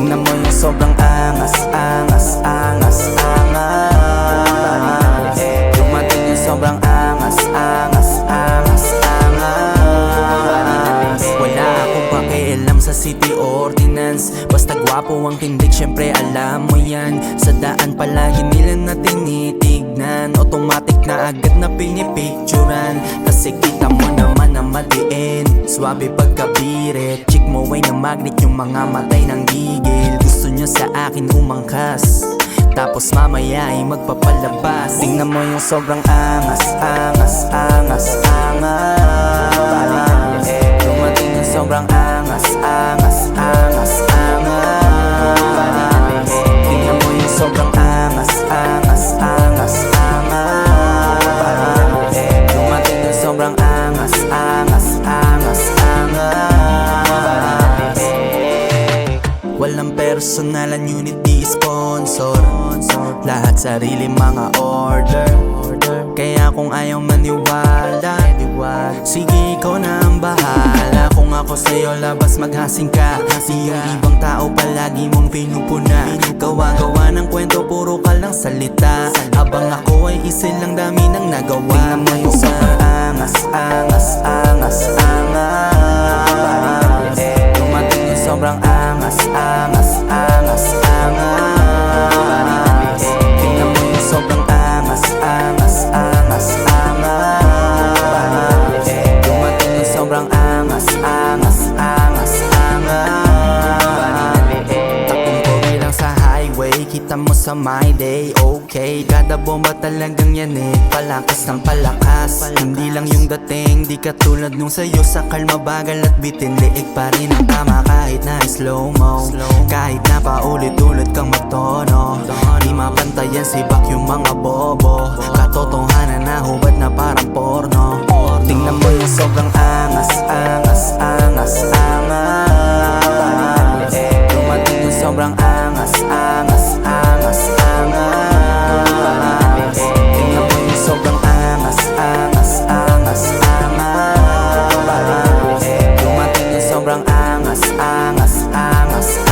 Tingnan mo yung sobrang angas, angas, angas, angas. Dumating yung sobrang angas, angas, angas, angas. Wala akong pakialam sa city ordinance, basta gwapo ang tindig, syempre alam mo yan. Sa daan palagi nila na tinitignan, automatic na agad na pinipicturan. Kasi kita mo naman na madiin, swabe pagkabirit. Chick mo ay na magnet, yung mga matay ng gigil. Gusto niya sa akin umangkas, tapos mamaya ay magpapalabas. Tingnan mo yung sobrang angas, angas, angas, angas. Dumating yung sobrang angas, angas, angas, angas. Tingnan mo yung sobrang angas, angas, angas, angas. Dumating yung sobrang angas, angas, angas, angas. Walang personalan, unit di sponsor, lahat sarili mga order. Kaya kung ayaw maniwala, sige ikaw na ang bahala. Kung ako sa'yo labas maghasing ka, yung ibang tao palagi mong pinupuna. Gawa-gawa ng kwento, puro ka lang salita, habang ako ay isilang dami ng nagawa. Tingnan mo yung sobrang angas, angas, angas, angas. Dumating yung sobrang angas, angas, angas, angas. Tingnan mo yung sobrang angas, angas, angas, angas. Dumating yung sobrang angas, angas, angas, angas. Takong pogi lang sa highway, kita mo sa my day, okay. Kada bomba talagang yanig, palakas ng palakas. Hindi lang yung dating, di katulad nung sa'yo. Sa kalma bagal at bitin, liig pa rin ang tama kahit na slow-mo. Kahit na paulit-ulit kang magtono, di mapantayan si Bak yung mga bobo. Katotohanan na hubad na parang porno. Tingnan mo yung sobrang angas, angas, angas, angas. Dumating yung sobrang angas, angas, angas, angas. Tingnan mo yung sobrang angas, angas, angas, angas. Dumating yung sobrang angas, angas, angas, angas.